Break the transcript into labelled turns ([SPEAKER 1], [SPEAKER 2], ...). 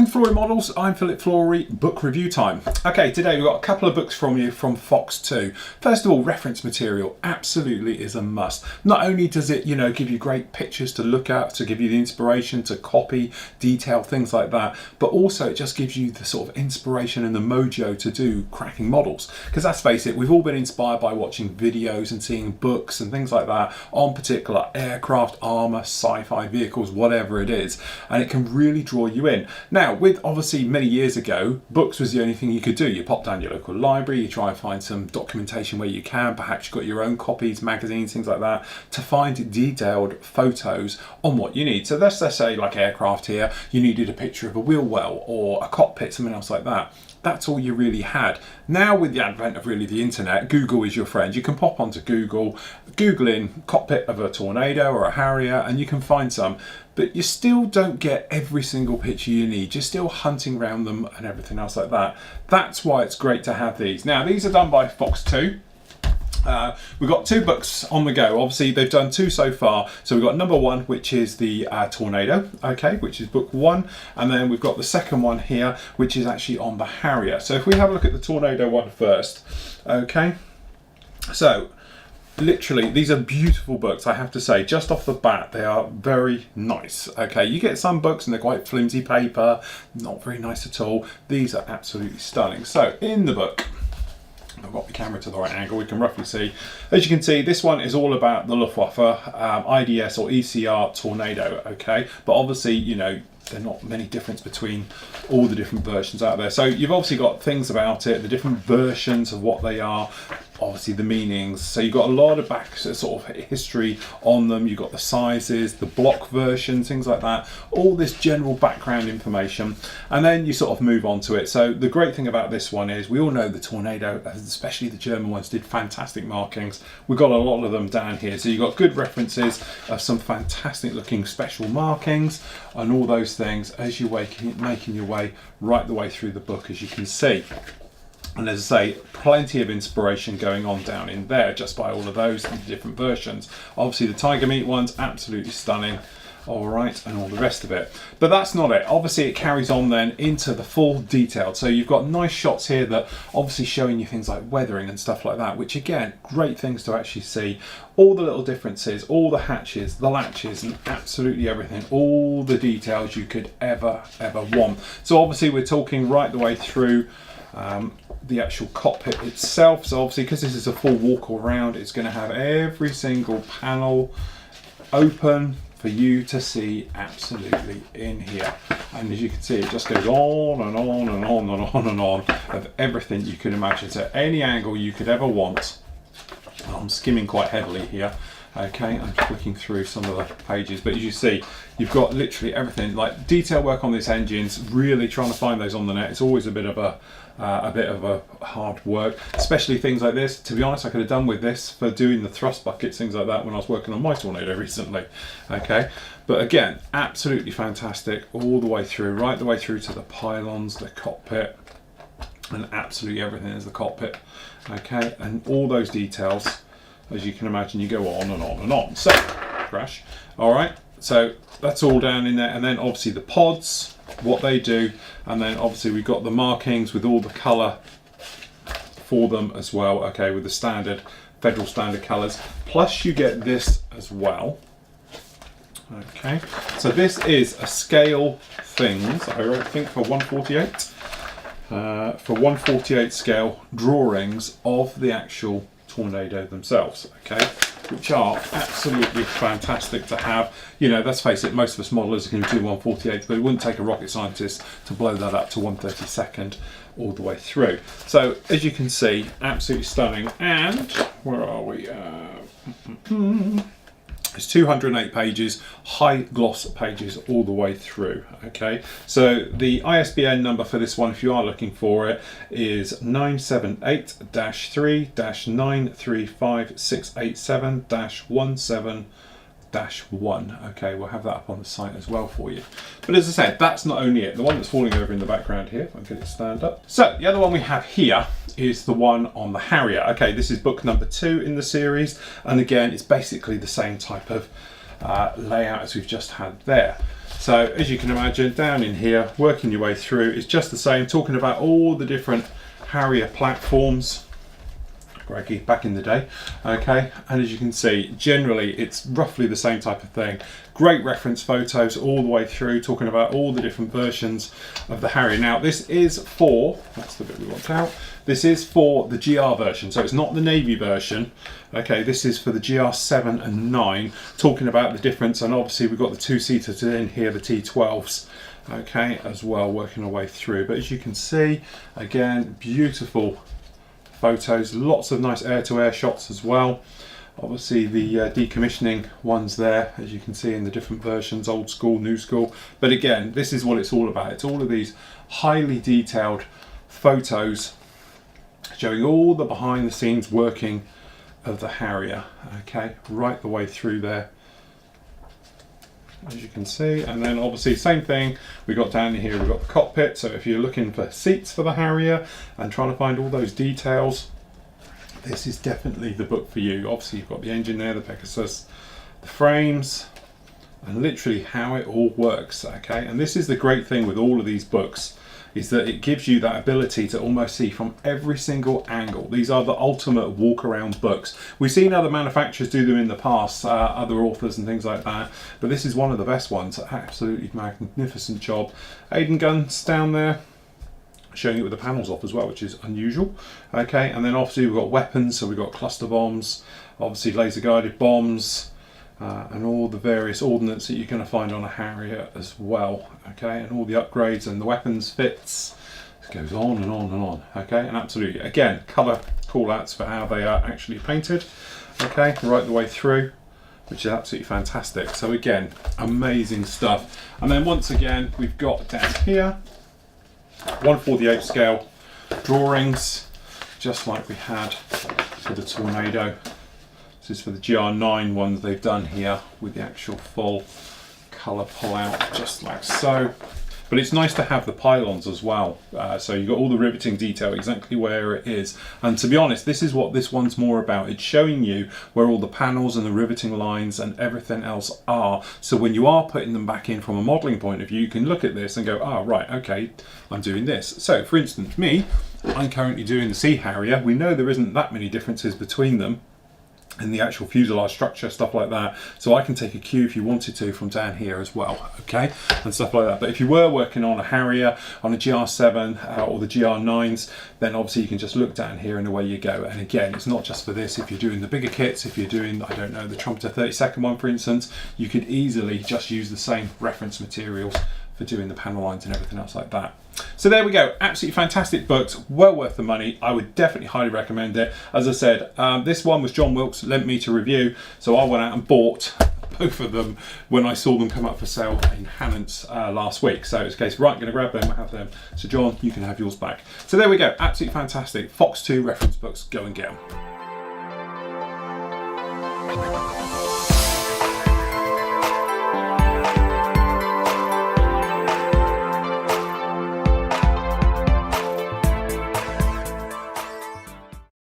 [SPEAKER 1] Welcome to Flory Models. I'm Philip Flory. Book review time. Okay, today we've got a couple of books from you from Fox 2. First of all, reference material absolutely is a must. Not only does it, give you great pictures to look at, to give you the inspiration to copy, detail, things like that, but also it just gives you the sort of inspiration and the mojo to do cracking models. Because let's face it, we've all been inspired by watching videos and seeing books and things like that on particular aircraft, armour, sci-fi vehicles, whatever it is, and it can really draw you in. Now, with obviously many years ago, books was the only thing you could do. You pop down your local library, you try and find some documentation where you can, perhaps you've got your own copies, magazines, things like that, to find detailed photos on what you need. So let's say like aircraft here, you needed a picture of a wheel well or a cockpit, something else like that. That's all you really had. Now with the advent of really the internet, Google is your friend. You can pop onto Google in cockpit of a Tornado or a Harrier and you can find some, but you still don't get every single picture you need. You're still hunting around them and everything else like that. That's why it's great to have these. Now these are done by Fox 2. We've got two books on the go. Obviously they've done two so far, so we've got number one, which is the Tornado, okay, which is book one, and then we've got the second one here, which is actually on the Harrier. So if we have a look at the Tornado one first, okay, so literally these are beautiful books, I have to say. Just off the bat they are very nice. Okay, you get some books and they're quite flimsy paper, not very nice at all. These are absolutely stunning. So in the book, I've got the camera to the right angle, we can roughly see. As you can see, this one is all about the Luftwaffe IDS or ECR Tornado, okay? But obviously, there are not many difference between all the different versions out there. So you've obviously got things about it, the different versions of what they are, obviously the meanings. So you've got a lot of back sort of history on them. You've got the sizes, the block versions, things like that, all this general background information, and then you sort of move on to it. So the great thing about this one is we all know the Tornado, especially the German ones, did fantastic markings. We've got a lot of them down here. So you've got good references of some fantastic looking special markings and all those things as you're making your way right the way through the book, as you can see. And as I say, plenty of inspiration going on down in there just by all of those different versions. Obviously the Tiger Meat one's absolutely stunning, all right, and all the rest of it. But that's not it. Obviously it carries on then into the full detail. So you've got nice shots here that obviously showing you things like weathering and stuff like that, which again, great things to actually see. All the little differences, all the hatches, the latches, and absolutely everything, all the details you could ever want. So obviously we're talking right the way through the actual cockpit itself. So obviously because this is a full walk around, it's going to have every single panel open for you to see absolutely in here. And as you can see, it just goes on and on and on and on and on of everything you can imagine. So any angle you could ever want. I'm skimming quite heavily here. Okay, I'm just looking through some of the pages, but as you see, you've got literally everything, like detail work on this engine's really trying to find those on the net. It's always a bit of a hard work, especially things like this. To be honest, I could have done with this for doing the thrust buckets, things like that, when I was working on my Tornado recently. Okay, but again, absolutely fantastic all the way through, right the way through to the pylons, the cockpit, and absolutely everything is the cockpit. Okay, and all those details, as you can imagine, you go on and on and on. So, crash. All right, so that's all down in there. And then obviously the pods, what they do. And then obviously we've got the markings with all the colour for them as well. Okay, with the standard, federal standard colours. Plus you get this as well. Okay, so this is a scale things, I think for 148. For 148 scale drawings of the actual Tornado themselves, okay, which are absolutely fantastic to have. Let's face it, most of us modelers can do 148, but it wouldn't take a rocket scientist to blow that up to 132nd all the way through. So as you can see, absolutely stunning. And where are we? It's 208 pages, high gloss pages all the way through. Okay, so the ISBN number for this one, if you are looking for it, is 978-3-935687-17-1. Okay, we'll have that up on the site as well for you. But as I said, that's not only it. The one that's falling over in the background here, if I can get it stand up. So the other one we have here is the one on the Harrier. Okay, this is book number 2 in the series, and again, it's basically the same type of layout as we've just had there. So as you can imagine, down in here, working your way through, it's just the same, talking about all the different Harrier platforms. Greggy, back in the day, okay, and as you can see, generally it's roughly the same type of thing. Great reference photos all the way through, talking about all the different versions of the Harrier. Now this is for, that's the bit we want out, this is for the GR version, so it's not the Navy version, okay, this is for the GR7 and 9, talking about the difference, and obviously we've got the two-seaters in here, the T12s, okay, as well, working our way through. But as you can see, again, beautiful photos, lots of nice air-to-air shots as well. Obviously the decommissioning ones there, as you can see in the different versions, old school, new school. But again, this is what it's all about. It's all of these highly detailed photos showing all the behind the scenes working of the Harrier, okay, right the way through there, as you can see. And then obviously same thing, we got down here, we've got the cockpit. So if you're looking for seats for the Harrier and trying to find all those details, this is definitely the book for you. Obviously you've got the engine there, the Pegasus, the frames, and literally how it all works, okay. And this is the great thing with all of these books, is that it gives you that ability to almost see from every single angle. These are the ultimate walk around books. We've seen other manufacturers do them in the past, other authors and things like that, but this is one of the best ones. Absolutely magnificent job. Aiden guns down there, showing it with the panels off as well, which is unusual. Okay, and then obviously we've got weapons, so we've got cluster bombs, obviously laser guided bombs, and all the various ordnance that you're going to find on a Harrier as well, okay, and all the upgrades and the weapons fits. It goes on and on and on, okay, and absolutely, again, colour call outs for how they are actually painted, okay, right the way through, which is absolutely fantastic. So again, amazing stuff. And then once again, we've got down here 1/48 scale drawings, just like we had for the Tornado. This is for the GR9 ones they've done here with the actual full colour pull out, just like so. But it's nice to have the pylons as well. So you've got all the riveting detail exactly where it is. And to be honest, this is what this one's more about. It's showing you where all the panels and the riveting lines and everything else are. So when you are putting them back in from a modelling point of view, you can look at this and go, oh, right, okay, I'm doing this. So for instance, me, I'm currently doing the Sea Harrier. We know there isn't that many differences between them in the actual fuselage structure, stuff like that, so I can take a cue if you wanted to from down here as well, okay, and stuff like that. But if you were working on a Harrier, on a GR7 or the GR9s, then obviously you can just look down here and away you go. And again, it's not just for this. If you're doing the bigger kits, if you're doing, I don't know, the Trumpeter 32nd one for instance, you could easily just use the same reference materials for doing the panel lines and everything else like that. So there we go, absolutely fantastic books, well worth the money. I would definitely highly recommend it. As I said, this one was John Wilkes lent me to review, so I went out and bought both of them when I saw them come up for sale in Hannants last week. So it's a case, right, I'm going to grab them, I have them. So John, you can have yours back. So there we go, absolutely fantastic. Fox 2 reference books, go and get them.